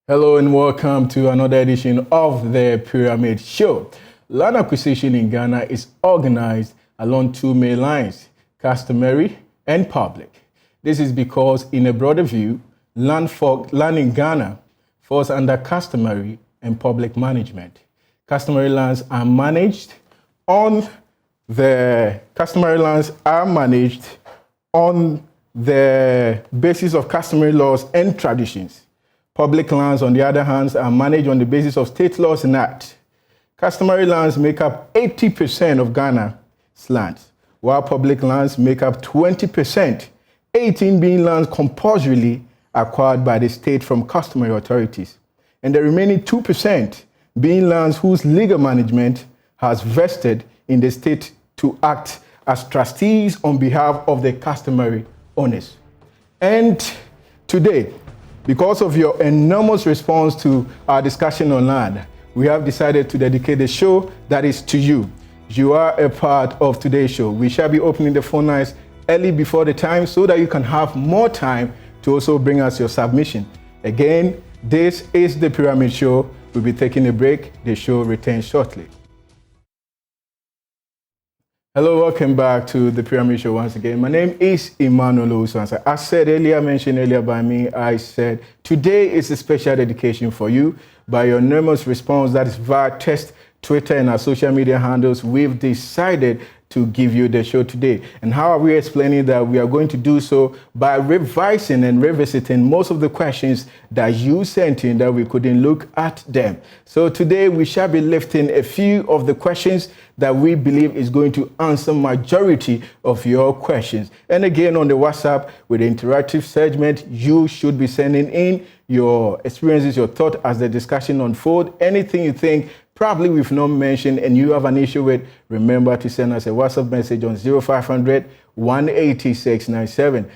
Hello and welcome to another edition of the Pyramid Show. Land acquisition in Ghana is organized along two main lines, customary and public. This is because in a broader view, land in Ghana falls under customary and public management. Customary lands are managed on the basis of customary laws and traditions. Public lands, on the other hand, are managed on the basis of state laws and acts. Customary lands make up 80% of Ghana's lands, while public lands make up 20%, 18 being lands compulsorily acquired by the state from customary authorities, and the remaining 2% being lands whose legal management has vested in the state to act as trustees on behalf of the customary owners. And today, because of your enormous response to our discussion on land, we have decided to dedicate the show that is to you. You are a part of today's show. We shall be opening the phone lines early before the time so that you can have more time to also bring us your submission. Again, this is the Pyramid Show. We'll be taking a break. The show returns shortly. Hello, welcome back to the Pyramid Show once again. My name is Emmanuel Owusu. As mentioned earlier by me, I said today is a special dedication for you. By your enormous response, that is via text, Twitter, and our social media handles, we've decided to give you the show today. And how are we explaining that? We are going to do so by revising and revisiting most of the questions that you sent in that we couldn't look at them. So today we shall be lifting a few of the questions that we believe is going to answer majority of your questions. And again, on the WhatsApp with the interactive segment, you should be sending in your experiences, your thought as the discussion unfolds. Anything you think probably we've not mentioned and you have an issue with, remember to send us a WhatsApp message on 0500 180 697,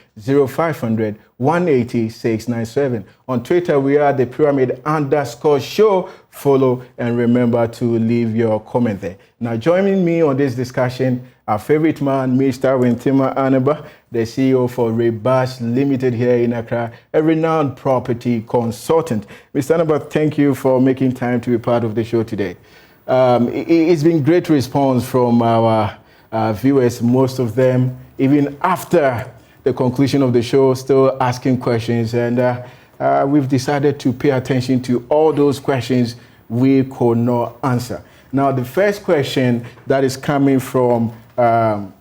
0500 180 697. On Twitter, we are the Pyramid_Show. Follow and remember to leave your comment there. Now, joining me on this discussion, our favorite man, Mr. Wintima Anaba, the CEO for Rebus Limited here in Accra, a renowned property consultant. Mr. Anaba, thank you for making time to be part of the show today. It's been great response from our viewers, most of them, even after the conclusion of the show, still asking questions. And we've decided to pay attention to all those questions we could not answer. Now, the first question that is coming from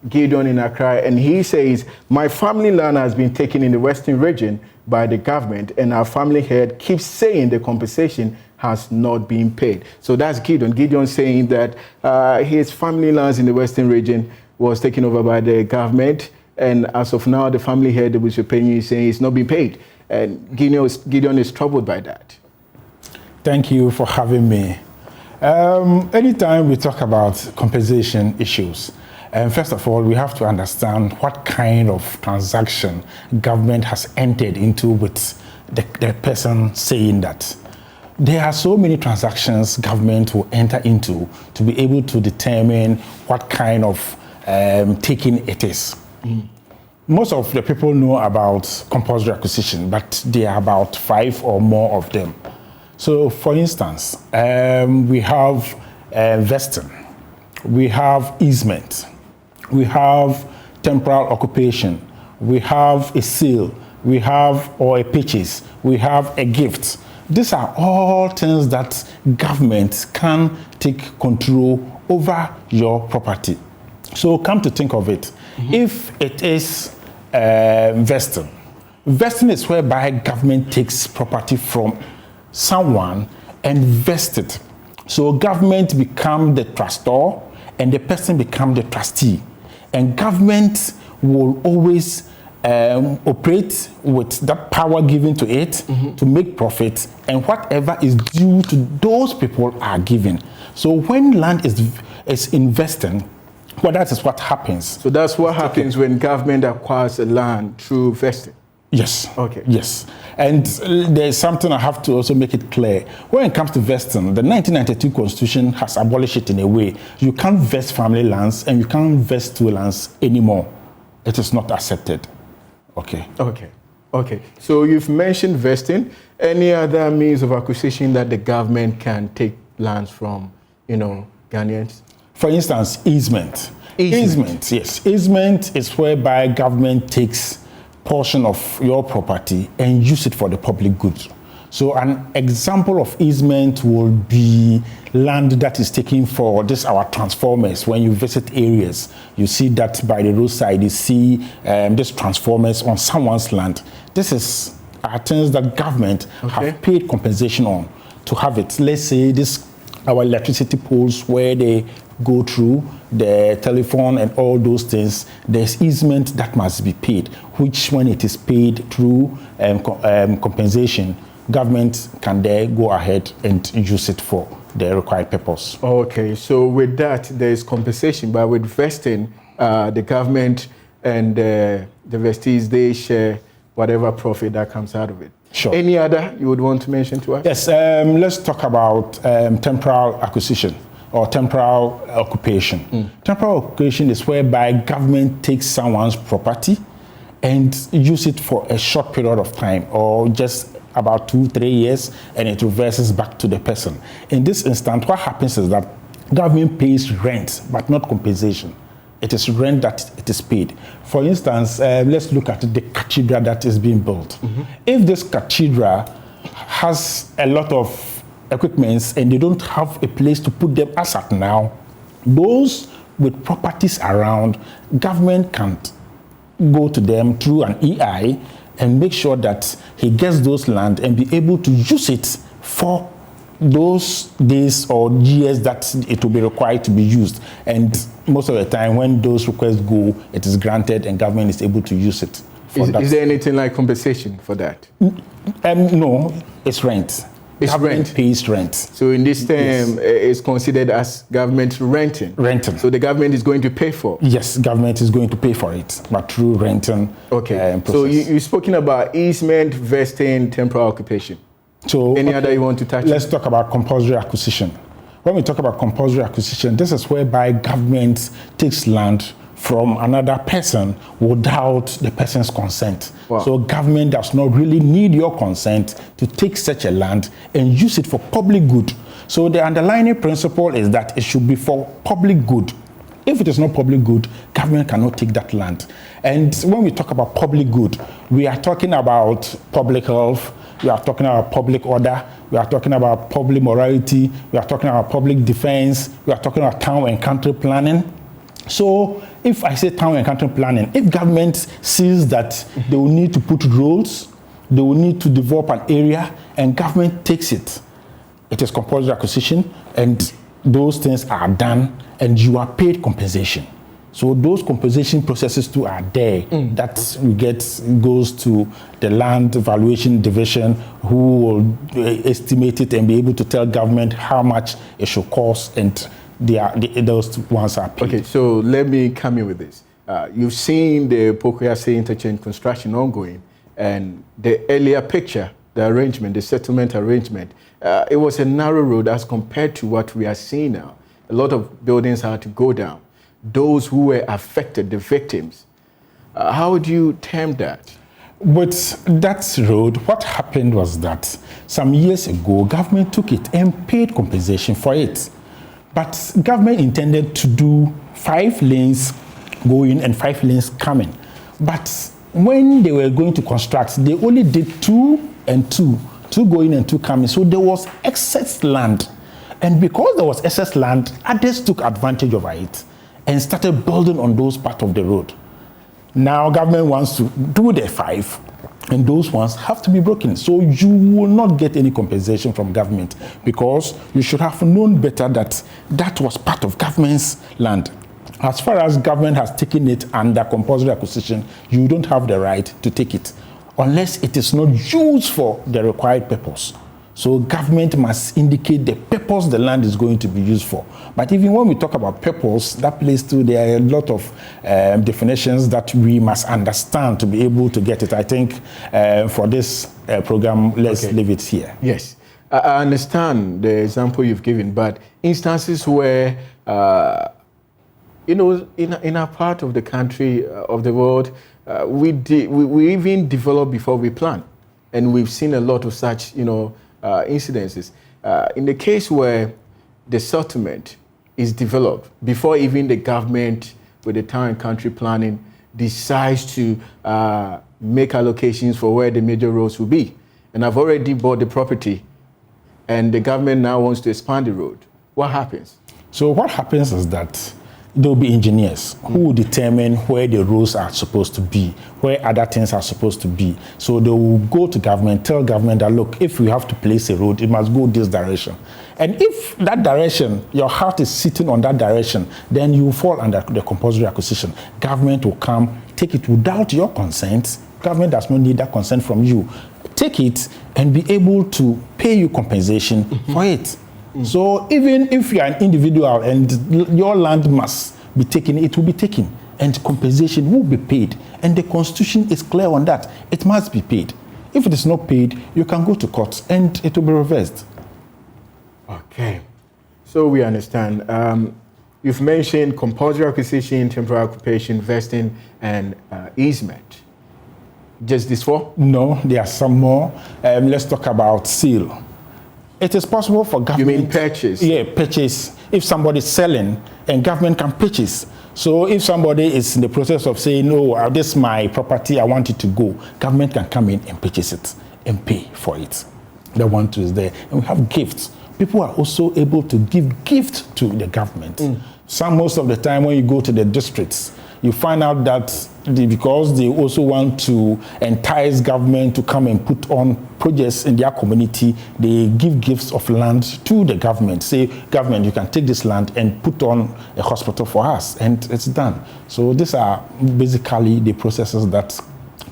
Gideon in Accra, and he says, my family land has been taken in the Western region by the government, and our family head keeps saying the compensation has not been paid. So that's Gideon. Gideon saying that his family lands in the Western region was taken over by the government, and as of now, the family head which you're paying is saying it's not been paid. And Gideon is troubled by that. Thank you for having me. Anytime we talk about compensation issues, first of all, we have to understand what kind of transaction government has entered into with the person saying that. There are so many transactions government will enter into to be able to determine what kind of taking it is. Most of the people know about compulsory acquisition, but there are about 5 or more of them. So, for instance, we have vesting, we have easement, we have temporal occupation, we have a sale, we have or a purchase, we have a gift. These are all things that government can take control over your property. So come to think of it, if it is vesting is whereby government takes property from someone and vest it. So government become the trustor and the person become the trustee. And government will always operate with that power given to it to make profit, and whatever is due to those people are given. So when land is investing, well, that is what happens. So that's what happens when government acquires a land through vesting? Yes. Okay. Yes. And there's something I have to also make it clear. When it comes to vesting, the 1992 Constitution has abolished it in a way. You can't vest family lands and you can't vest two lands anymore. It is not accepted. Okay. Okay. Okay, so you've mentioned vesting. Any other means of acquisition that the government can take lands from, Ghanaians? For instance, easement. Easement, yes. Easement is whereby government takes portion of your property and use it for the public good. So an example of easement will be land that is taken for our transformers. When you visit areas, you see that by the roadside, you see these transformers on someone's land. This is things that government have paid compensation on to have it. Let's say our electricity poles where they go through the telephone and all those things, there's easement that must be paid, which when it is paid through compensation, government can there go ahead and use it for the required purpose. Okay, so with that, there is compensation, but with vesting, the government and the vestees, they share whatever profit that comes out of it. Sure. Any other you would want to mention to us? Yes, let's talk about temporal acquisition or temporal occupation. Temporal occupation is whereby government takes someone's property and use it for a short period of time or just about 2-3 years, and it reverses back to the person. In this instance, what happens is that government pays rent, but not compensation. It is rent that it is paid. For instance, let's look at the cathedral that is being built. If this cathedral has a lot of equipments and they don't have a place to put them as at now, those with properties around, government can't go to them through an EI and make sure that he gets those land and be able to use it for those days or years that it will be required to be used. And most of the time when those requests go, it is granted and government is able to use it. Is there anything like compensation for that? No, it's rent. Government rent. pays rent. So in this term, it's considered as government renting. Renting. So the government is going to pay for it. Yes, government is going to pay for it, but through renting. Okay. Process. So you've spoken about easement, vesting, temporal occupation. So any other you want to touch? Let's talk about compulsory acquisition. When we talk about compulsory acquisition, this is whereby government takes land from another person without the person's consent. Wow. So government does not really need your consent to take such a land and use it for public good. So the underlying principle is that it should be for public good. If it is not public good, government cannot take that land. And when we talk about public good, we are talking about public health, we are talking about public order, we are talking about public morality, we are talking about public defense, we are talking about town and country planning. So if I say town and country planning, if government sees that they will need to put roads, they will need to develop an area, and government takes it, it is compulsory acquisition, and those things are done, and you are paid compensation. So those compensation processes too are there. That we goes to the land valuation division, who will estimate it and be able to tell government how much it should cost, and those ones are paid. Okay, so let me come in with this. You've seen the Pokoya interchange construction ongoing, and the earlier picture, the arrangement, the settlement arrangement, it was a narrow road as compared to what we are seeing now. A lot of buildings had to go down. Those who were affected, the victims, how would you term that? With that road, what happened was that some years ago, government took it and paid compensation for it. But government intended to do 5 lanes going and 5 lanes coming. But when they were going to construct, they only did 2 and 2, 2 going and 2 coming. So there was excess land. And because there was excess land, others took advantage of it and started building on those parts of the road. Now government wants to do the 5, and those ones have to be broken. So you will not get any compensation from government, because you should have known better that that was part of government's land. As far as government has taken it under compulsory acquisition, you don't have the right to take it unless it is not used for the required purpose. So government must indicate the purpose the land is going to be used for. But even when we talk about purpose, that place too, there are a lot of definitions that we must understand to be able to get it. I think for this program, let's leave it here. Yes, I understand the example you've given, but instances where You know, in our part of the country, of the world, we even develop before we plan. And we've seen a lot of such, incidences. In the case where the settlement is developed before even the government with the town and country planning decides to make allocations for where the major roads will be. And I've already bought the property and the government now wants to expand the road. What happens? So what happens is that there will be engineers who will determine where the roads are supposed to be, where other things are supposed to be. So they will go to government, tell government that, look, if we have to place a road, it must go this direction. And if that direction, your heart is sitting on that direction, then you fall under the compulsory acquisition. Government will come, take it without your consent. Government does not need that consent from you. Take it and be able to pay you compensation for it. So even if you are an individual and your land must be taken, it will be taken and compensation will be paid. And the Constitution is clear on that. It must be paid. If it is not paid, you can go to court and it will be reversed. Okay. So we understand. You've mentioned compulsory acquisition, temporary occupation, vesting, and easement. Just these four? No, there are some more. Let's talk about seal. It is possible for government... You mean purchase? Yeah, purchase. If somebody is selling and government can purchase. So if somebody is in the process of saying, no, this is my property, I want it to go, government can come in and purchase it and pay for it. The one two is there. And we have gifts. People are also able to give gifts to the government. Most of the time when you go to the districts, you find out that because they also want to entice government to come and put on projects in their community, they give gifts of land to the government. Say, government, you can take this land and put on a hospital for us, and it's done. So these are basically the processes that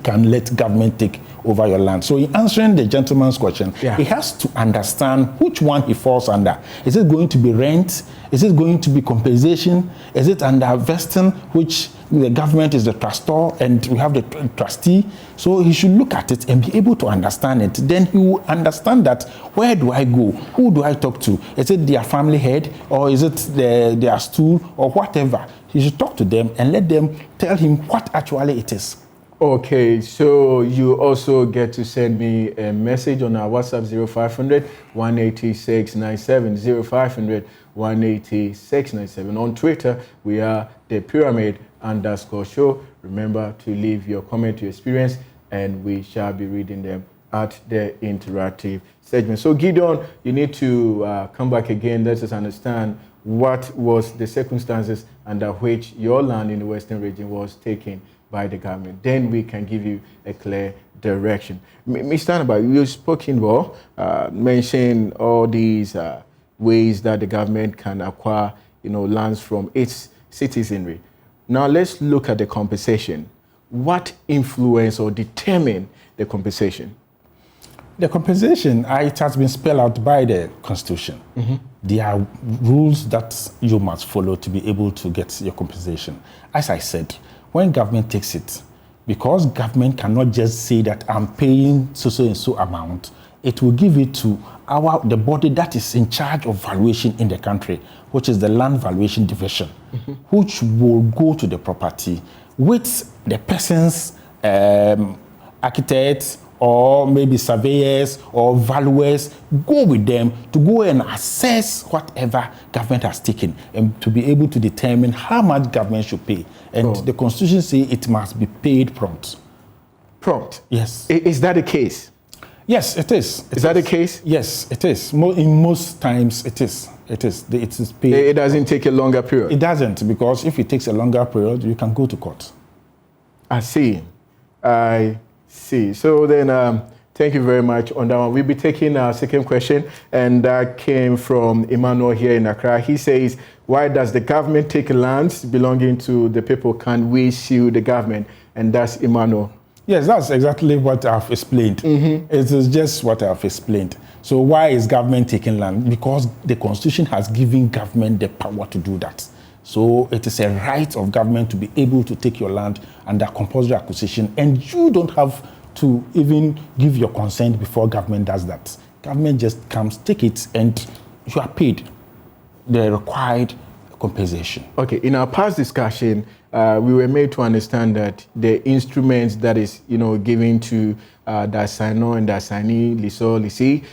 can let government take over your land. So in answering the gentleman's question, he has to understand which one he falls under. Is it going to be rent? Is it going to be compensation? Is it under vesting, which the government is the trustor and we have the trustee? So he should look at it and be able to understand it. Then he will understand that, where do I go? Who do I talk to? Is it their family head or is it their stool or whatever? He should talk to them and let them tell him what actually it is. Okay, so you also get to send me a message on our WhatsApp 0500 180 697, 0500 180 697. On Twitter, we are the Pyramid_show. Remember to leave your comment, your experience, and we shall be reading them at the interactive segment. So Gideon, you need to come back again. Let us understand what was the circumstances under which your land in the Western region was taken by the government. Then we can give you a clear direction. Mr. Anaba, you've spoken well, mentioned all these ways that the government can acquire, lands from its citizenry. Now let's look at the compensation. What influence or determine the compensation? The compensation, it has been spelled out by the Constitution. There are rules that you must follow to be able to get your compensation. As I said, when government takes it, because government cannot just say that I'm paying so and so amount, it will give it to the body that is in charge of valuation in the country, which is the Land Valuation Division, which will go to the property with the person's architects or maybe surveyors or valuers, go with them to go and assess whatever government has taken and to be able to determine how much government should pay. And the Constitution says it must be paid prompt. Prompt? Yes. Is that the case? Yes, it is. Is that the case? Yes, it is. In most times, it is. It is. It is paid. It doesn't take a longer period? It doesn't, because if it takes a longer period, you can go to court. I see. I see. So then, thank you very much on that one. We'll be taking our second question, and that came from Emmanuel here in Accra. He says, why does the government take lands belonging to the people? Can we sue the government? And that's Emmanuel. Yes, that's exactly what I've explained. It is just what I've explained. So why is government taking land? Because the Constitution has given government the power to do that. So it is a right of government to be able to take your land under compulsory acquisition, and you don't have to even give your consent before government does that. Government just comes, take it, and you are paid the required compensation. Okay, in our past discussion, we were made to understand that the instruments that is, given to the assignor and the assignee, leaseor, leasee,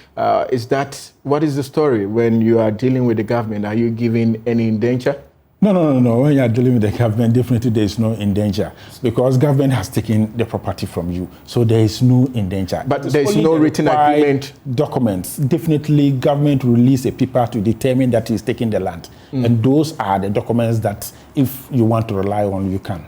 what is the story when you are dealing with the government? Are you giving any indenture? No. When you are dealing with the government, definitely there is no indenture because government has taken the property from you. So there is no indenture. But there is no written agreement. Documents. Definitely government release a paper to determine that he is taking the land. And those are the documents that if you want to rely on, you can.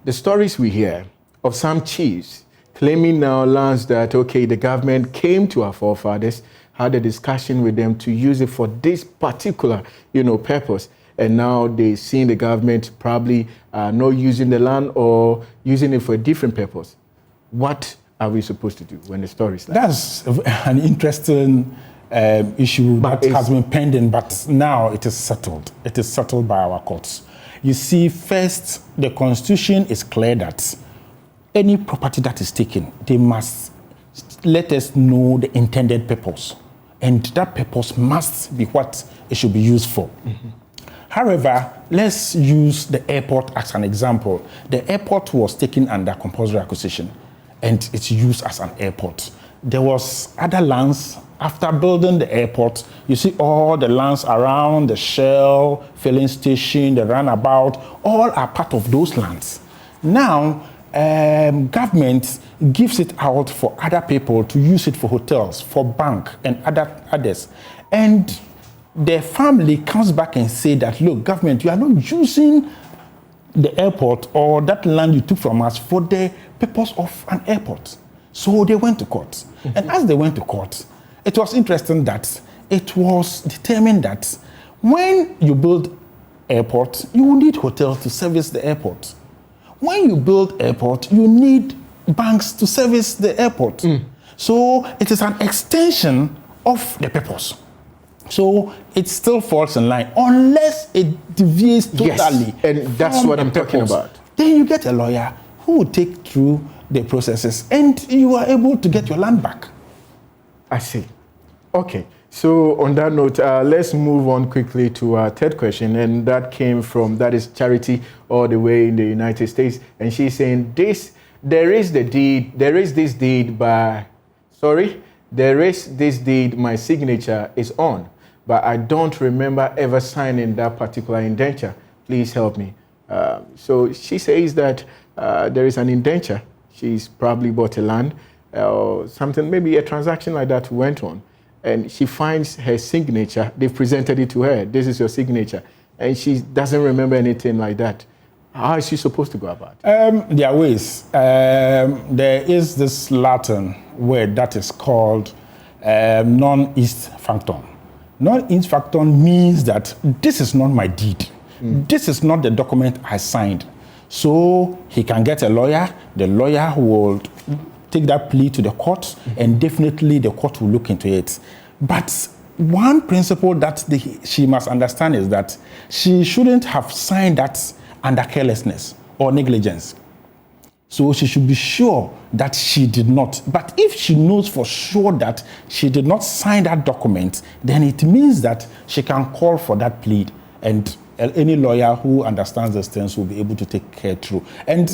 The stories we hear of some chiefs claiming now lands that, okay, the government came to our forefathers, had a discussion with them to use it for this particular, purpose. And now they see the government probably not using the land or using it for a different purpose. What are we supposed to do when the story is like that? That's an interesting issue that has been pending, but now it is settled. It is settled by our courts. You see, first, the Constitution is clear that any property that is taken, they must let us know the intended purpose. And that purpose must be what it should be used for. However, let's use the airport as an example. The airport was taken under compulsory acquisition, and it's used as an airport. There was other lands after building the airport. You see all the lands around the Shell, filling station, the runabout, all are part of those lands. Now, government gives it out for other people to use it for hotels, for bank, and others. And the family comes back and say that, look, government, you are not using the airport or that land you took from us for the purpose of an airport. So they went to court. And as they went to court, it was interesting that it was determined that when you build airport, you need hotels to service the airport. When you build airport, you need banks to service the airport. So it is an extension of the purpose. So it still falls in line unless it deviates totally. Yes, and that's what I'm talking about. Then you get a lawyer who will take through the processes and you are able to get your land back. I see. Okay. So on that note, let's move on quickly to our third question, and that is Charity all the way in the United States, and she's saying this deed my signature is on, but I don't remember ever signing that particular indenture. Please help me. So she says that there is an indenture. She's probably bought a land or something, maybe a transaction like that went on. And she finds her signature. They've presented it to her. This is your signature. And she doesn't remember anything like that. How is she supposed to go about it? There are ways. There is this Latin word that is called non-ist factum. Non-ist factum means that this is not my deed. This is not the document I signed. So he can get a lawyer. The lawyer will take that plea to the court, and definitely the court will look into it. But one principle that she must understand is that she shouldn't have signed that under carelessness or negligence. So she should be sure that she did not. But if she knows for sure that she did not sign that document, then it means that she can call for that plea, and any lawyer who understands these things will be able to take her through. And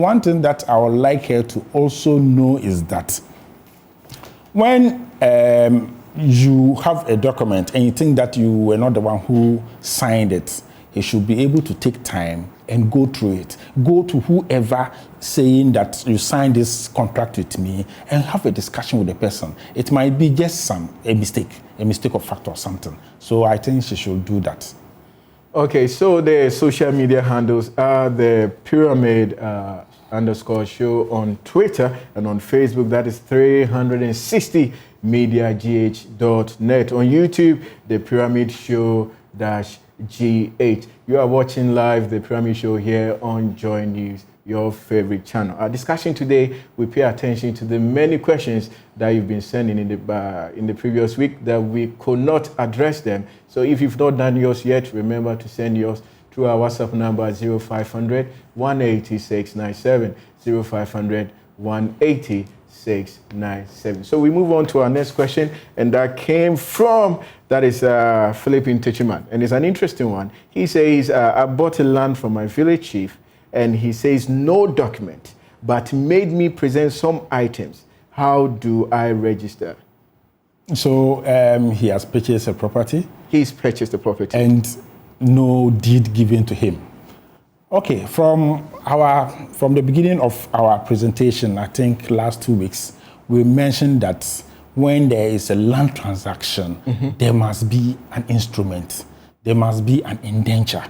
one thing that I would like her to also know is that when you have a document and you think that you were not the one who signed it, you should be able to take time and go through it. Go to whoever saying that you signed this contract with me and have a discussion with the person. It might be just a mistake of fact or something. So I think she should do that. Okay, so the social media handles are the pyramid_show on Twitter and on Facebook. That is 360mediagh.net. On YouTube, the Pyramid Show-GH. You are watching live the Pyramid Show here on Joy News, your favorite channel. Our discussion today, we pay attention to the many questions that you've been sending in the previous week that we could not address them. So if you've not done yours yet, remember to send yours through our WhatsApp number 0500 180 697, 0500 180 697. So we move on to our next question, and that came from, that is Philippine Techiman, and it's an interesting one. He says, I bought a land from my village chief, and he says no document, but made me present some items. How do I register? So he has purchased a property? He's purchased the property. And no deed given to him. Okay, from the beginning of our presentation, I think last 2 weeks, we mentioned that when there is a land transaction, there must be an instrument, there must be an indenture.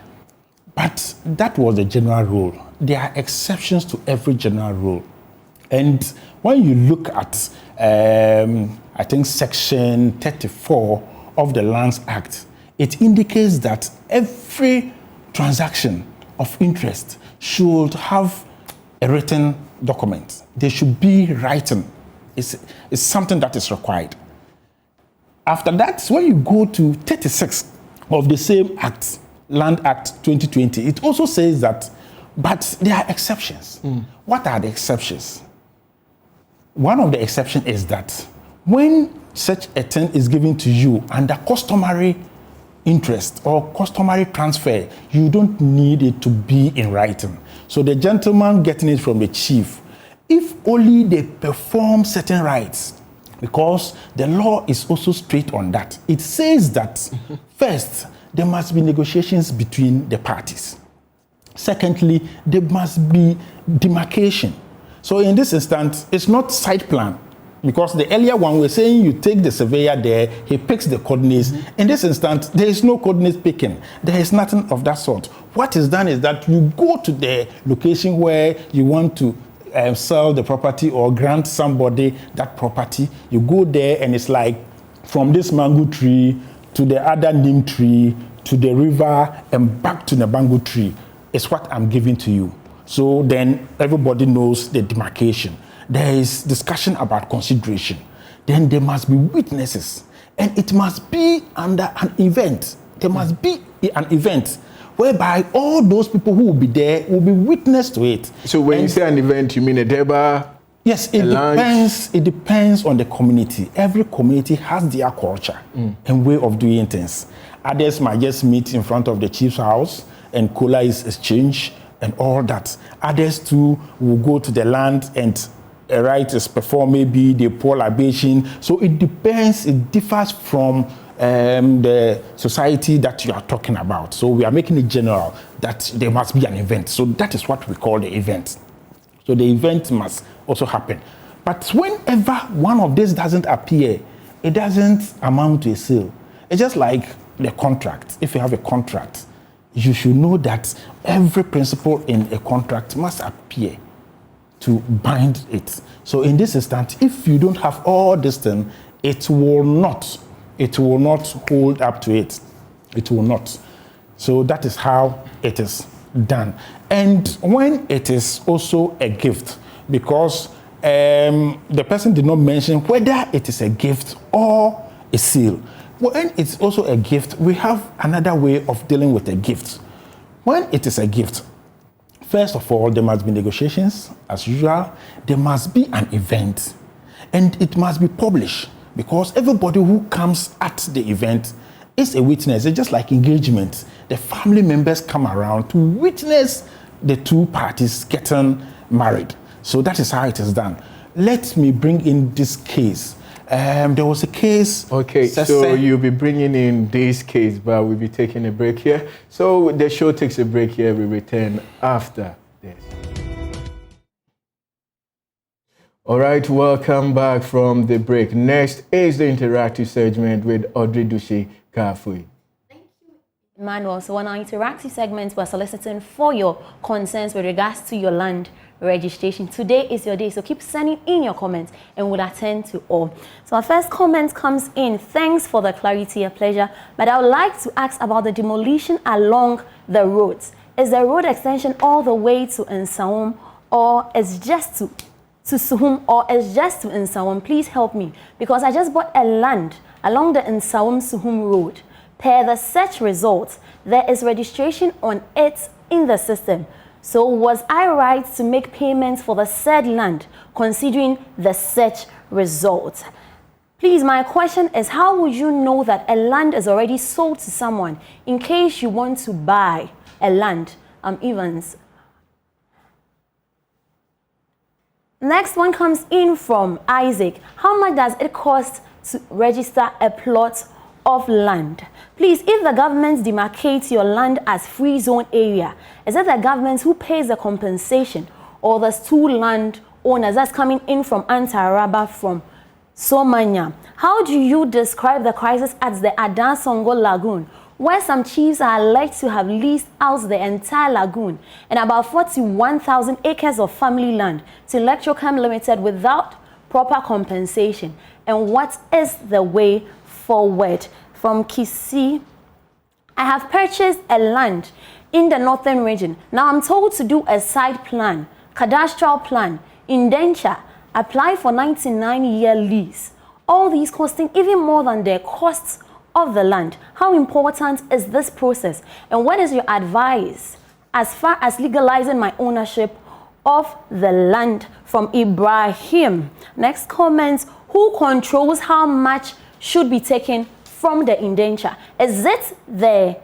But that was the general rule. There are exceptions to every general rule. And when you look at, I think, Section 34 of the Lands Act, it indicates that every transaction of interest should have a written document. They should be written. It's something that is required. After that, when you go to 36 of the same Act, Land Act 2020, it also says that, but there are exceptions. What are the exceptions? One of the exceptions is that when such a thing is given to you under customary interest or customary transfer, you don't need it to be in writing. So the gentleman getting it from the chief, if only they perform certain rights, because the law is also straight on that. It says that first, there must be negotiations between the parties. Secondly, there must be demarcation. So in this instance, it's not site plan, because the earlier one we're saying you take the surveyor there, he picks the coordinates. In this instance, there is no coordinate picking. There is nothing of that sort. What is done is that you go to the location where you want to sell the property or grant somebody that property. You go there and it's like from this mango tree to the other neem tree to the river and back to the mango tree. It's what I'm giving to you. So then everybody knows the demarcation. There is discussion about consideration. Then there must be witnesses. And it must be under an event. There must be an event whereby all those people who will be there will be witness to it. So when you say an event, you mean a deba? Yes, it depends. It depends on the community. Every community has their culture and way of doing things. Others might just meet in front of the chief's house and cola is exchanged and all that. Others too will go to the land and a rite is performed, maybe they pour libation. So it depends, it differs from the society that you are talking about. So we are making it general that there must be an event. So that is what we call the event. So the event must also happen. But whenever one of these doesn't appear, it doesn't amount to a sale. It's just like the contract. If you have a contract, you should know that every principle in a contract must appear to bind it. So in this instance, if you don't have all this thing, it will not hold up to it. It will not. So that is how it is done. And when it is also a gift, because the person did not mention whether it is a gift or a seal. When it's also a gift, we have another way of dealing with a gift. When it is a gift, first of all, there must be negotiations, as usual. There must be an event, and it must be published, because everybody who comes at the event is a witness. It's just like engagement. The family members come around to witness the two parties getting married. So that is how it is done. Let me bring in this case. There was a case. Okay, so you'll be bringing in this case, but we'll be taking a break here. So the show takes a break here. We return after this. All right, welcome back from the break. Next is the interactive segment with Audrey Dushi Kafui. Thank you, Emmanuel. So on our interactive segment, we're soliciting for your concerns with regards to your land registration. Today is your day, so keep sending in your comments and we'll attend to all. So our first comment comes in. Thanks for the clarity, a pleasure. But I would like to ask about the demolition along the roads. Is the road extension all the way to Nsaum, or is just to Suhum, or is just to Nsaum? Please help me, because I just bought a land along the Nsaum-Suhum road. Per the search results, there is registration on it in the system. So was I right to make payments for the said land, considering the search results? Please, my question is, how would you know that a land is already sold to someone in case you want to buy a land? Evans. Next one comes in from Isaac. How much does it cost to register a plot of land? Please, if the government demarcates your land as free zone area, is it the government who pays the compensation, or the two land owners? That's coming in from Antaraba from Somanya. How do you describe the crisis at the Adansongo Lagoon, where some chiefs are alleged to have leased out the entire lagoon and about 41,000 acres of family land to Electrochem Limited without proper compensation? And what is the way forward? From Kisi, I have purchased a land in the northern region. Now I'm told to do a site plan, cadastral plan, indenture, apply for 99-year lease. All these costing even more than the costs of the land. How important is this process? And what is your advice as far as legalizing my ownership of the land? From Ibrahim. Next comment, who controls how much should be taken from the indenture? Is it the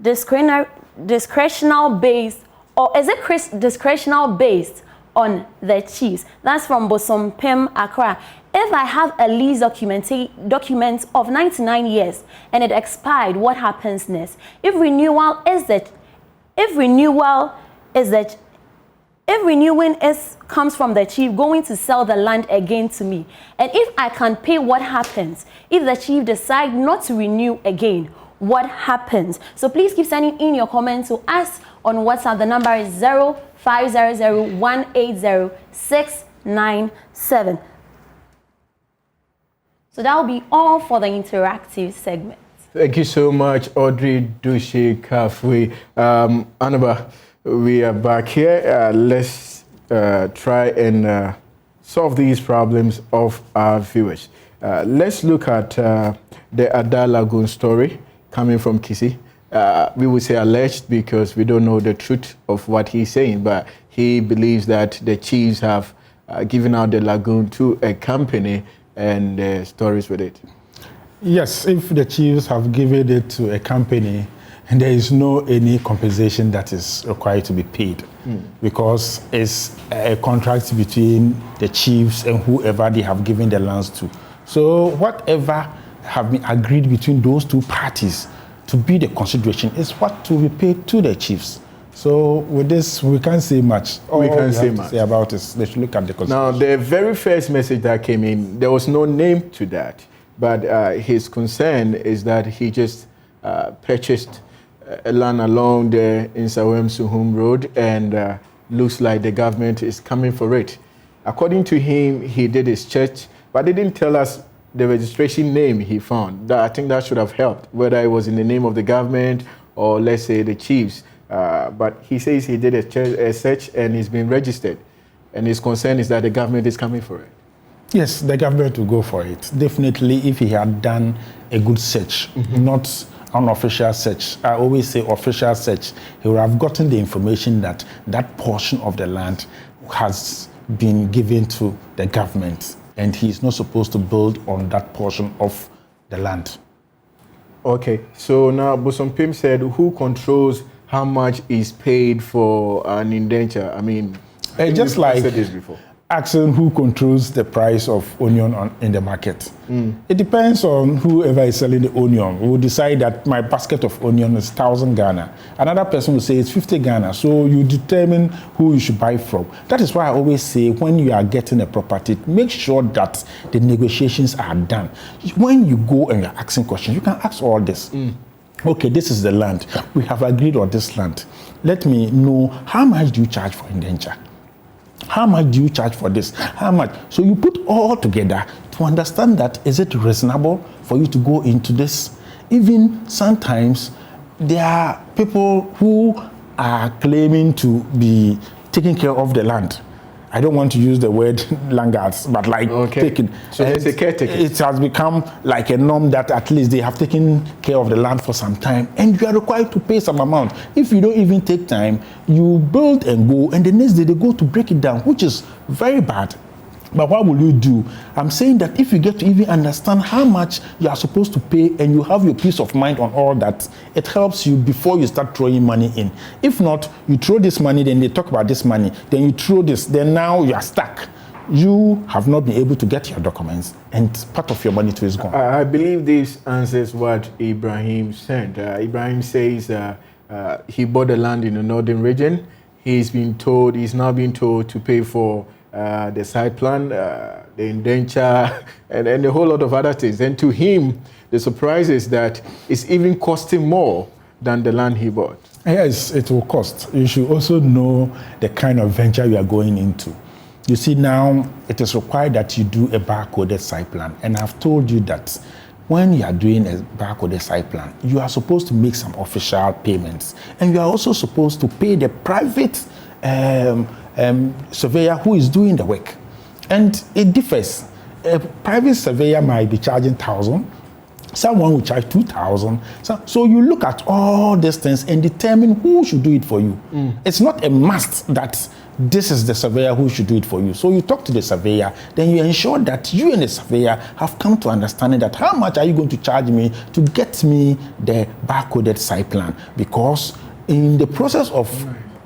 discretional based, or is it discretional based on the chiefs? That's from Bosompem Accra. If I have a lease document of 99 years and it expired, what happens next? If renewing comes from the chief going to sell the land again to me, and if I can pay, what happens? If the chief decides not to renew again, what happens? So please keep sending in your comments to us on WhatsApp. The number is 0500-180-697. So that will be all for the interactive segment. Thank you so much, Audrey Dushi Kafui. Anaba, we are back here. Let's try and solve these problems of our viewers. Let's look at the Ada Lagoon story coming from Kisi. We would say alleged because we don't know the truth of what he's saying, but he believes that the chiefs have given out the lagoon to a company and stories with it. Yes, if the chiefs have given it to a company, and there is no any compensation that is required to be paid, because it's a contract between the chiefs and whoever they have given the lands to. So whatever have been agreed between those two parties to be the consideration is what to be paid to the chiefs. So with this, we can't say much. We can't say much. Say about it. Let's look at the consideration. Now, the very first message that came in, there was no name to that, but his concern is that he just purchased a land along the Insawem Suhum Road, and looks like the government is coming for it. According to him, he did his church, but they didn't tell us the registration name he found. I think that should have helped, whether it was in the name of the government or, let's say, the chiefs. But he says he did a search and he's been registered. And his concern is that the government is coming for it. Yes, the government will go for it. Definitely, if he had done a good search, not unofficial search. I always say official search. He would have gotten the information that that portion of the land has been given to the government, and he is not supposed to build on that portion of the land. Okay, so now Bosompim said, who controls how much is paid for an indenture? I mean, just like said this before. Asking who controls the price of onion in the market. It depends on whoever is selling the onion. We will decide that my basket of onion is 1,000 Ghana. Another person will say it's 50 Ghana. So you determine who you should buy from. That is why I always say when you are getting a property, make sure that the negotiations are done. When you go and you're asking questions, you can ask all this. Okay, this is the land. We have agreed on this land. Let me know, how much do you charge for indenture? How much do you charge for this? How much? So you put all together to understand that is it reasonable for you to go into this? Even sometimes there are people who are claiming to be taking care of the land. I don't want to use the word laggards, but like taking. So there's a caretaker. It has become like a norm that at least they have taken care of the land for some time, and you are required to pay some amount. If you don't even take time, you build and go, and the next day they go to break it down, which is very bad. But what will you do? I'm saying that if you get to even understand how much you are supposed to pay and you have your peace of mind on all that, it helps you before you start throwing money in. If not, you throw this money, then they talk about this money, then you throw this, then now you are stuck. You have not been able to get your documents, and part of your money too is gone. I believe this answers what Ibrahim said. Ibrahim says he bought the land in the northern region. He's now being told to pay for the site plan, the indenture, and a whole lot of other things. And to him, the surprise is that it's even costing more than the land he bought. Yes, it will cost. You should also know the kind of venture you are going into. You see, now it is required that you do a barcoded site plan. And I've told you that when you are doing a barcoded site plan, you are supposed to make some official payments. And you are also supposed to pay the private surveyor who is doing the work. And it differs. A private surveyor might be charging 1,000. Someone will charge 2,000. So you look at all these things and determine who should do it for you. It's not a must that this is the surveyor who should do it for you. So you talk to the surveyor, then you ensure that you and the surveyor have come to understanding that how much are you going to charge me to get me the barcoded site plan? Because in the process of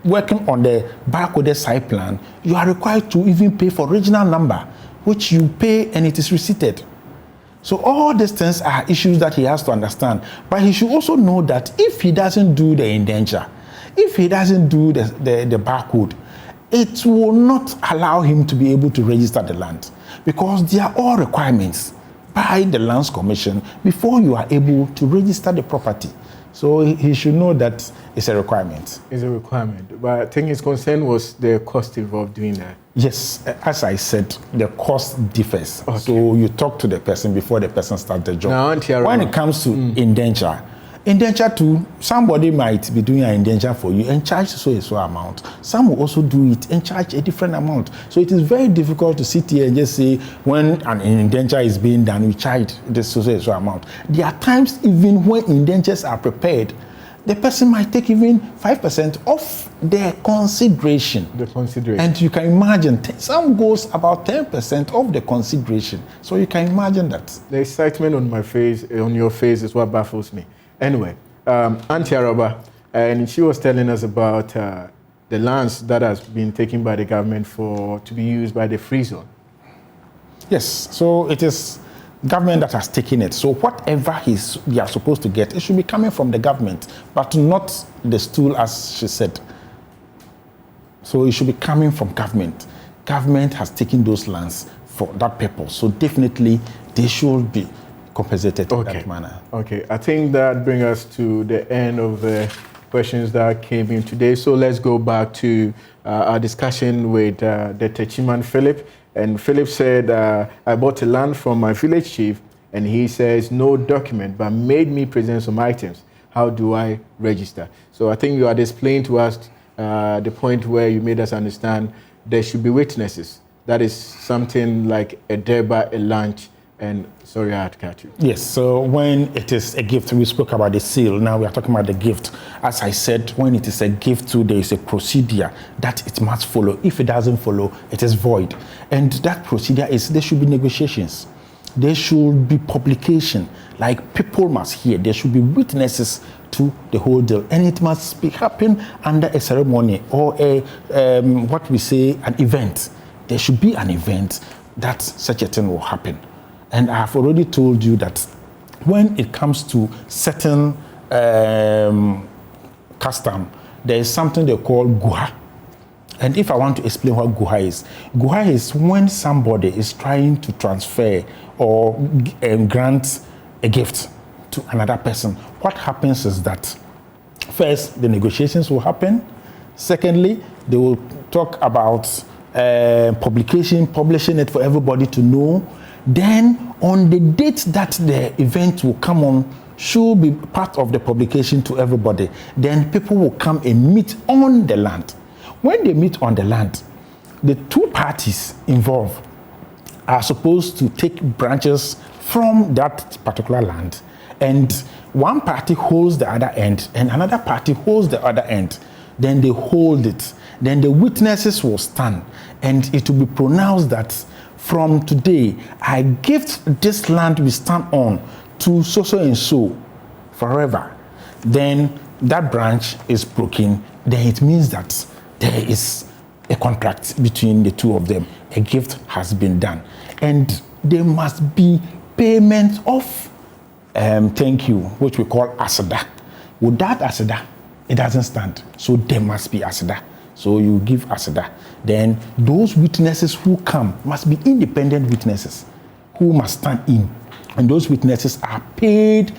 working on the barcoded site plan, you are required to even pay for original number, which you pay and it is receipted. So all these things are issues that he has to understand. But he should also know that if he doesn't do the indenture, if he doesn't do the barcode, it will not allow him to be able to register the land, because they are all requirements by the Lands Commission before you are able to register the property. So he should know that it's a requirement. It's a requirement. But I think his concern was the cost involved doing that. Yes, as I said, the cost differs. Okay. So you talk to the person before the person starts the job. Now, when it comes to indenture too, somebody might be doing an indenture for you and charge so amount. Some will also do it and charge a different amount. So it is very difficult to sit here and just say when an indenture is being done, we charge this so amount. There are times even when indentures are prepared, the person might take even 5% off their consideration. The consideration. And you can imagine, some goes about 10% of the consideration. So you can imagine that. The excitement on your face is what baffles me. Anyway, Auntie Araba, and she was telling us about the lands that has been taken by the government to be used by the free zone. Yes, so it is government that has taken it. So whatever they are supposed to get, it should be coming from the government, but not the stool, as she said. So it should be coming from government. Government has taken those lands for that purpose. So definitely they should be compensated in that manner. Okay, I think that brings us to the end of the questions that came in today. So let's go back to our discussion with the Techiman Philip. And Philip said, I bought a land from my village chief, and he says no document, but made me present some items. How do I register? So I think you had explained to us the point where you made us understand there should be witnesses. That is something like a deba, a lunch, and sorry, I had to catch you. Yes, so when it is a gift, we spoke about the seal, now we are talking about the gift. As I said, when it is a gift too, there is a procedure that it must follow. If it doesn't follow, it is void. And that procedure is there should be negotiations. There should be publication, like people must hear. There should be witnesses to the whole deal. And it must be happen under a ceremony or a, what we say, an event. There should be an event that such a thing will happen. And I have already told you that when it comes to certain custom, there is something they call guha. And if I want to explain what guha is when somebody is trying to transfer or grant a gift to another person. What happens is that first, the negotiations will happen. Secondly, they will talk about publishing it for everybody to know. Then on the date that the event will come on, should be part of the publication to everybody. Then people will come and meet on the land. When they meet on the land, the two parties involved are supposed to take branches from that particular land, and one party holds the other end and another party holds the other end. Then they hold it. Then the witnesses will stand, and it will be pronounced that from today, I gift this land we stand on to so and so forever. Then that branch is broken. Then it means that there is a contract between the two of them. A gift has been done, and there must be payment of thank you, which we call asada. Without asada, it doesn't stand. So there must be asada. So you give asada. Then those witnesses who come must be independent witnesses who must stand in. And those witnesses are paid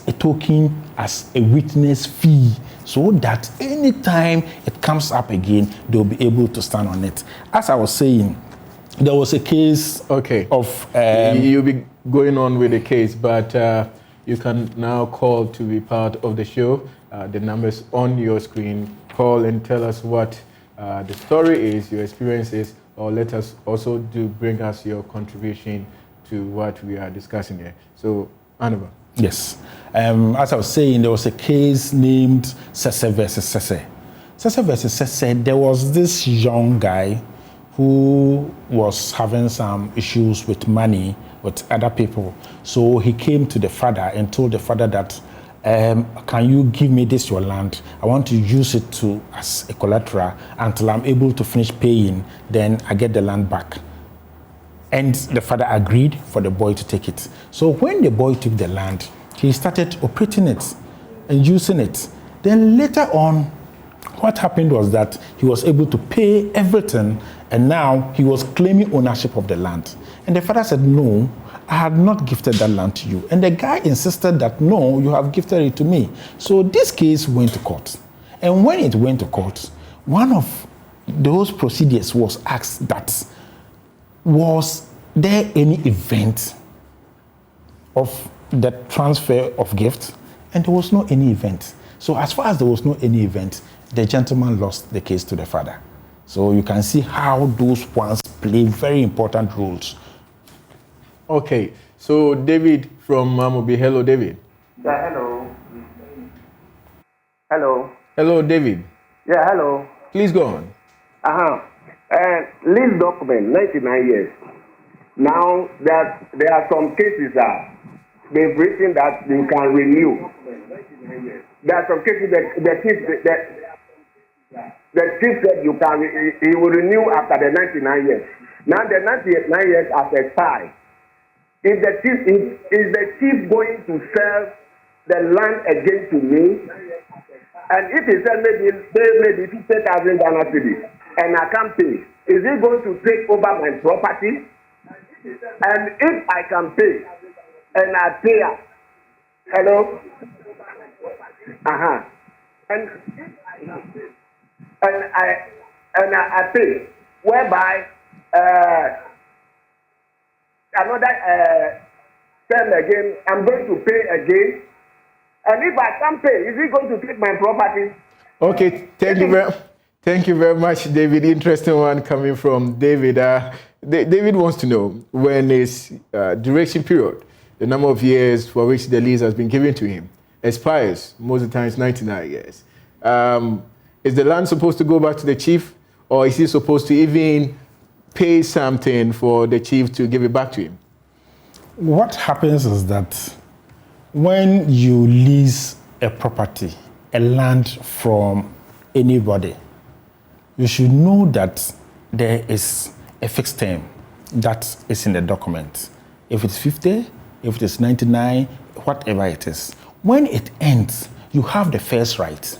a token as a witness fee, so that anytime it comes up again, they'll be able to stand on it. As I was saying, there was a case of... You'll be going on with the case, but you can now call to be part of the show. The numbers on your screen. Call and tell us what the story is, your experience is, or let us also bring us your contribution to what we are discussing here. So, Anaba. Yes. As I was saying, there was a case named Sese versus Sese. Sese versus Sese, there was this young guy who was having some issues with money with other people. So he came to the father and told the father that, can you give me this, your land? I want to use it as a collateral until I'm able to finish paying, then I get the land back. And the father agreed for the boy to take it. So when the boy took the land, he started operating it and using it. Then later on, what happened was that he was able to pay everything, and now he was claiming ownership of the land. And the father said, no, I had not gifted that land to you. And the guy insisted that, no, you have gifted it to me. So this case went to court. And when it went to court, one of those procedures was asked that, was there any event of the transfer of gift? And there was no any event. So as far as there was no any event, the gentleman lost the case to the father. So you can see how those ones play very important roles. Okay, so David from Mamobi. Hello, David. Yeah, hello. Hello. Hello, David. Yeah, hello. Please go on. Lease document, 99 years. Now that there are some cases that they've written that you can renew. There are some cases that the chief said you can he will renew after the 99 years. Now the 99 years has expired. If is the chief going to sell the land again to me? And if he said maybe 50,000 Ghana cedis and I can't pay, is he going to take over my property? And if I can pay and I pay, hello, and I pay, whereby another term again, I'm going to pay again. And if I can't pay, is he going to take my property? Okay, thank you very much, David. Interesting one coming from David. David wants to know when his duration period, the number of years for which the lease has been given to him, expires, most of the time it's 99 years. Is the land supposed to go back to the chief, or is he supposed to even pay something for the chief to give it back to him? What happens is that when you lease a property, a land from anybody, you should know that there is a fixed term that is in the document. If it's 50, if it is 99, whatever it is. When it ends, you have the first right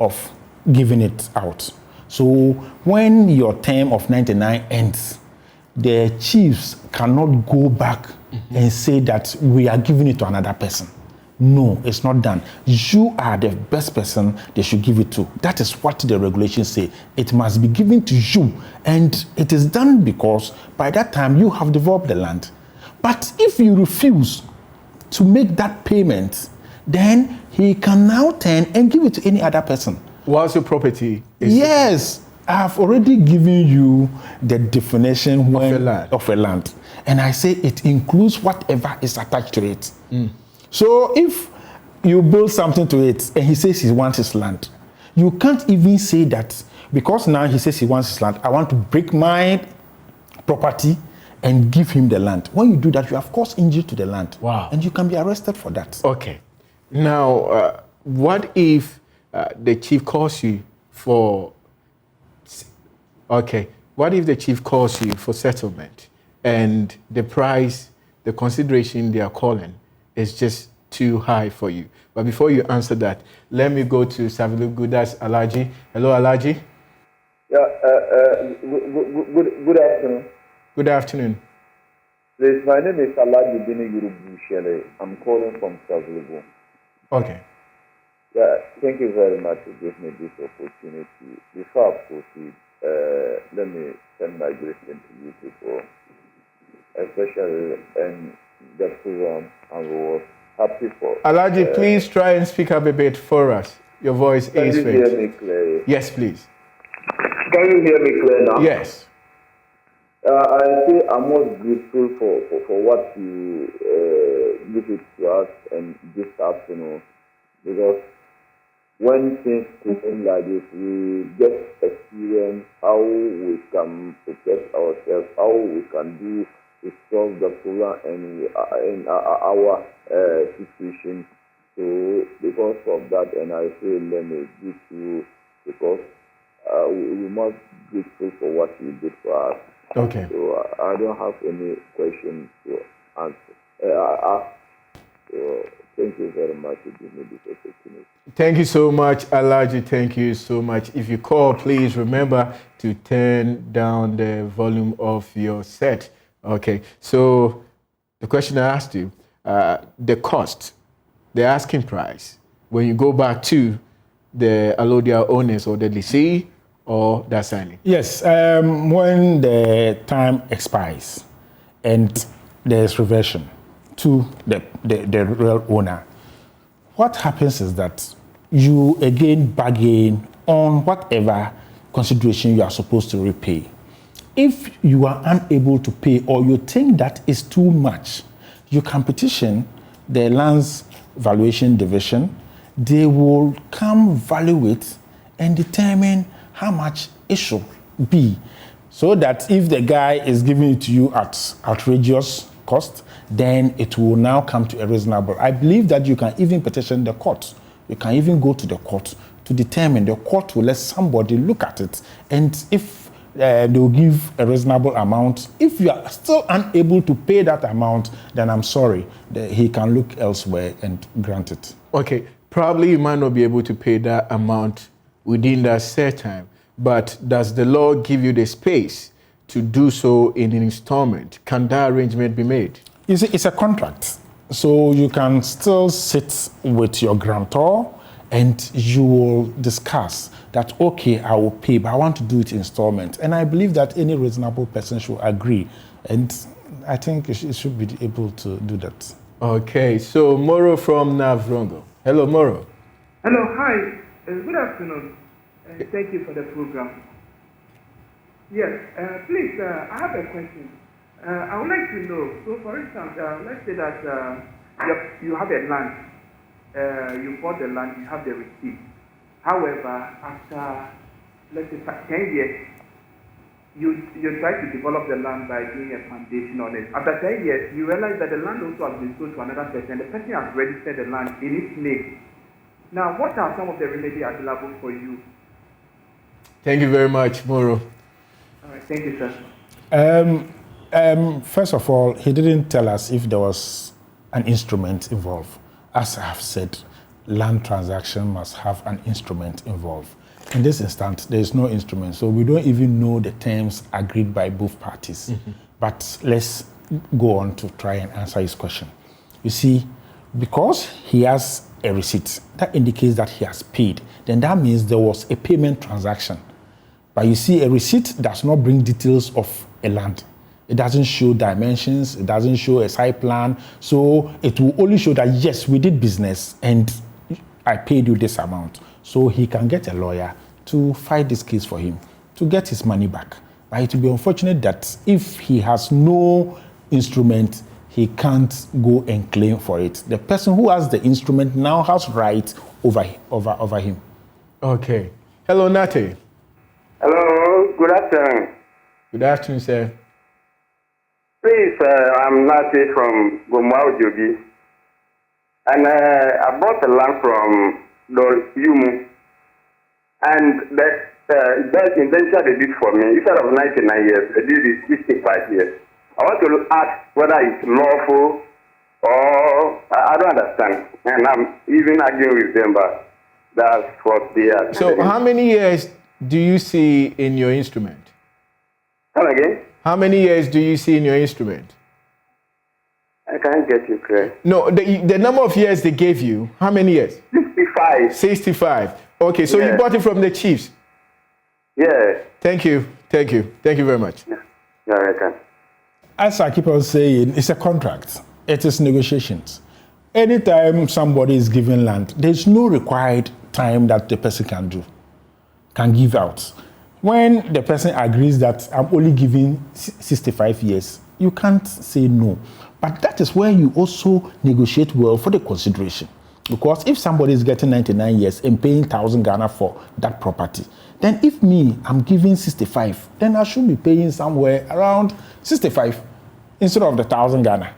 of giving it out. So when your term of 99 ends, the chiefs cannot go back and say that we are giving it to another person. No, it's not done. You are the best person they should give it to. That is what the regulations say. It must be given to you. And it is done because by that time you have developed the land. But if you refuse to make that payment, then he can now turn and give it to any other person. Whilst your property is... Yes. I have already given you the definition of a land. And I say it includes whatever is attached to it. So if you build something to it and he says he wants his land, you can't even say that because now he says he wants his land, I want to break my property and give him the land. When you do that, you have caused injury to the land. Wow. And you can be arrested for that. Okay. Now, what if the chief calls you for... Okay. What if the chief calls you for settlement and the price, the consideration they are calling is just too high for you? But before you answer that, let me go to Savilu Gudas Alaji. Hello, Alaji. Yeah, good afternoon. Good afternoon. Please, my name is Alaji Bini Yurubu. I'm calling from Savilu. Okay. Yeah, thank you very much for giving me this opportunity. Before I proceed, let me send my greeting to you people, especially in the program, and we were happy for. Alaji, please try and speak up a bit for us. Your voice is faint. Can you hear me clearly? Yes, please. Can you hear me clear now? Yes. I say I'm most grateful for what you give it to us and this afternoon, because when things come like this, we get experience how we can protect ourselves, how we can do to solve the problem in our situation. So because of that, and I say let me give you, because we must be grateful for what you did for us. Okay. So I don't have any question to answer. So thank you very much for giving me this opportunity. Thank you so much, Alaji. Thank you so much. If you call, please remember to turn down the volume of your set. Okay. So the question I asked you, the cost, the asking price, when you go back to the allodial owners or the lessee or the assignee? Yes, when the time expires and there's reversion to the real owner, what happens is that you again bargain on whatever consideration you are supposed to repay. If you are unable to pay or you think that is too much, you can petition the Lands Valuation Division. They will come value it and determine how much it should be, so that if the guy is giving it to you at outrageous cost, then it will now come to a reasonable. I believe that you can even petition the court. You can even go to the court to determine. The court will let somebody look at it, and if they will give a reasonable amount. If you are still unable to pay that amount, then I'm sorry, he can look elsewhere and grant it. Okay. Probably you might not be able to pay that amount within that set time, but does the law give you the space to do so in an installment? Can that arrangement be made? You see, it's a contract. So you can still sit with your grantor and you will discuss that, okay, I will pay, but I want to do it installment. And I believe that any reasonable person should agree. And I think it should be able to do that. Okay, so Moro from Navrongo. Hello, Moro. Hello, hi. Good afternoon. Thank you for the program. Yes, please, I have a question. I would like to know, so for instance, let's say that you have a land, you bought the land, you have the receipt. However, after, let's say, 10 years, you try to develop the land by doing a foundation on it. After 10 years, you realize that the land also has been sold to another person. The person has registered the land in its name. Now, what are some of the remedies available for you? Thank you very much, Moro. All right, thank you, sir. First of all, he didn't tell us if there was an instrument involved. As I have said, land transaction must have an instrument involved. In this instance, there is no instrument, so we don't even know the terms agreed by both parties. Mm-hmm. But let's go on to try and answer his question. You see, because he has a receipt, that indicates that he has paid. Then that means there was a payment transaction. But you see, a receipt does not bring details of a land. It doesn't show dimensions, it doesn't show a site plan. So it will only show that, yes, we did business and I paid you this amount. So he can get a lawyer to fight this case for him, to get his money back. But it will be unfortunate that if he has no instrument, he can't go and claim for it. The person who has the instrument now has rights over him. Okay. Hello, Nate. Hello, good afternoon. Good afternoon, sir. Please, I'm Nati from Gomao Jogi. And I bought the land from Yumu. And that indenture they did for me, instead of 99 years, they did it 65 years. I want to ask whether it's lawful or I don't understand. And I'm even arguing with them, but that's what they are. So how many years do you see in your instrument? Come again? How many years do you see in your instrument? I can't get you clear. No, the number of years they gave you, how many years? 65. 65. Okay, so Yeah. you bought it from the chiefs. Yeah. Thank you. Thank you. Thank you very much. Yeah, I can. As I keep on saying, it's a contract. It is negotiations. Anytime somebody is given land, there's no required time that the person can give out. When the person agrees that I'm only giving 65 years, you can't say no. But that is where you also negotiate well for the consideration. Because if somebody is getting 99 years and paying 1,000 Ghana for that property, then if I'm giving 65, then I should be paying somewhere around 65 instead of the 1,000 Ghana,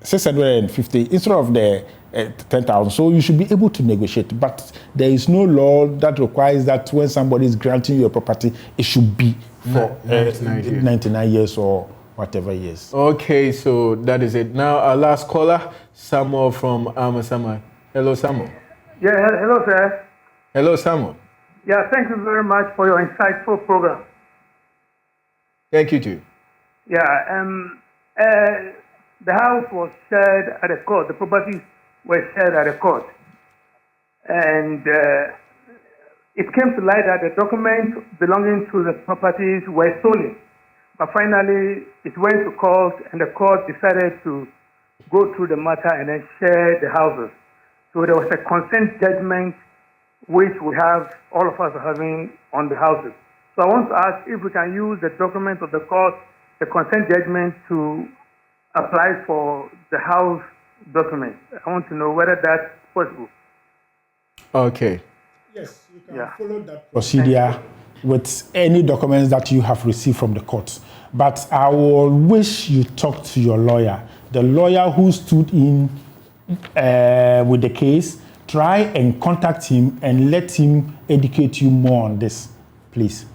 650 instead of the 10,000. So you should be able to negotiate. But there is no law that requires that when somebody is granting you a property, it should be for 99 years or whatever years. Okay, so that is it. Now our last caller, Samuel from Amasama. Hello, Samuel. Yeah, hello, sir. Hello, Samuel. Yeah, thank you very much for your insightful program. Thank you too. Yeah, the house was shared at a court. The properties were shared at a court. And it came to light that the documents belonging to the properties were stolen. But finally, it went to court, and the court decided to go through the matter and then share the houses. So there was a consent judgment which we have, all of us are having on the houses. So I want to ask if we can use the document of the court, the consent judgment, to apply for the house document. I want to know whether that's possible. Okay. Yes, you can follow that procedure with any documents that you have received from the court. But I will wish you talk to your lawyer, the lawyer who stood in with the case. Try and contact him and let him educate you more on this, please.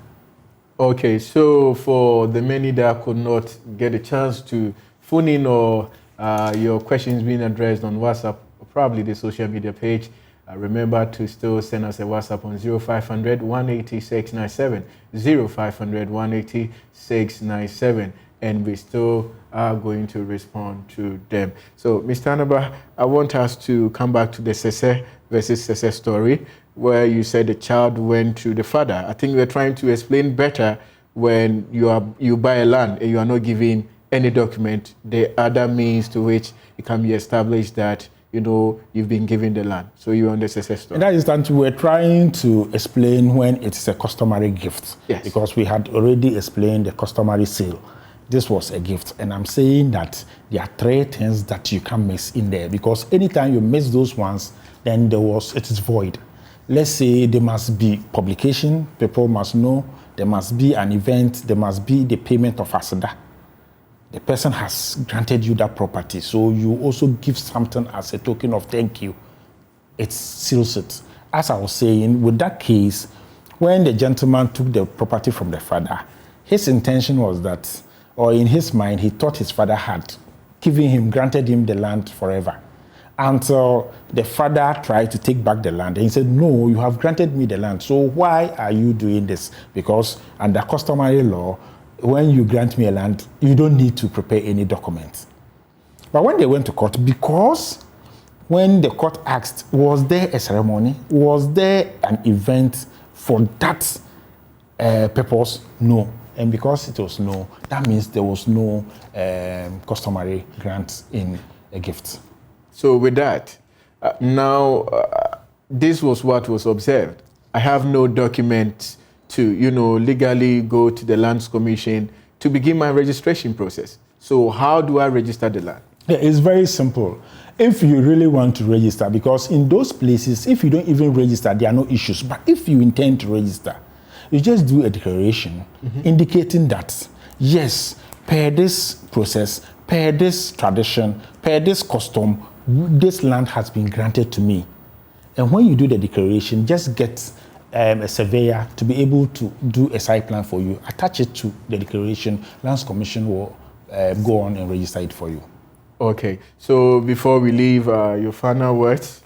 Okay, so for the many that could not get a chance to phone in or your questions being addressed on WhatsApp, probably the social media page, remember to still send us a WhatsApp on 0500 180 697, 0500 180 697, and we still are going to respond to them. So, Mr. Anaba, I want us to come back to the Sese versus Sese story, where you said the child went to the father. I think we're trying to explain better when you buy a land and you are not giving any document, the other means to which it can be established that you've been given the land. So you understand the story. In that instance, we're trying to explain when it's a customary gift. Yes. Because we had already explained the customary sale. This was a gift. And I'm saying that there are three things that you can miss in there. Because anytime you miss those ones, then it is void. Let's say there must be publication, people must know, there must be an event, there must be the payment of asada. The person has granted you that property, so you also give something as a token of thank you. It seals it. As I was saying, with that case, when the gentleman took the property from the father, his intention was that, or in his mind, he thought his father had granted him the land forever. Until the father tried to take back the land, and he said, no, you have granted me the land, so why are you doing this? Because under customary law, when you grant me a land, you don't need to prepare any documents. But when they went to court, because when the court asked, was there a ceremony? Was there an event for that purpose? No. And because it was no, that means there was no customary grant in a gift. So with that, now this was what was observed. I have no document to, legally go to the Lands Commission to begin my registration process. So how do I register the land? Yeah, it's very simple. If you really want to register, because in those places, if you don't even register, there are no issues. But if you intend to register, you just do a declaration indicating that, yes, per this process, per this tradition, per this custom, this land has been granted to me. And when you do the declaration, just get a surveyor to be able to do a site plan for you, attach it to the declaration, Lands Commission will go on and register it for you. Okay, so before we leave, your final words?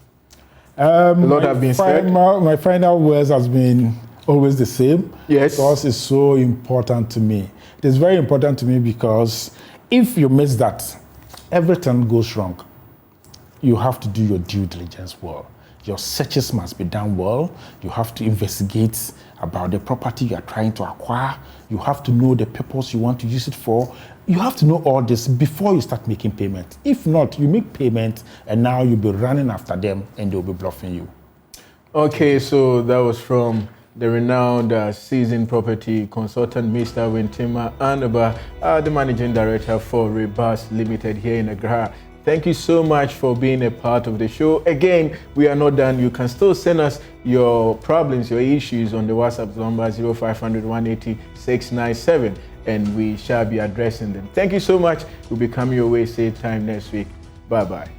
A lot have been said. My final words has been always the same. Yes. Because it's so important to me. It is very important to me because if you miss that, everything goes wrong. You have to do your due diligence well. Your searches must be done well. You have to investigate about the property you are trying to acquire. You have to know the purpose you want to use it for. You have to know all this before you start making payment. If not, you make payment and now you'll be running after them and they'll be bluffing you. Okay, so that was from the renowned seasoned property consultant, Mr. Wintima Anaba, the managing director for Rebus Limited here in Accra. Thank you so much for being a part of the show. Again, we are not done. You can still send us your problems, your issues on the WhatsApp number 0500 180 697, and we shall be addressing them. Thank you so much. We'll be coming your way same time next week. Bye-bye.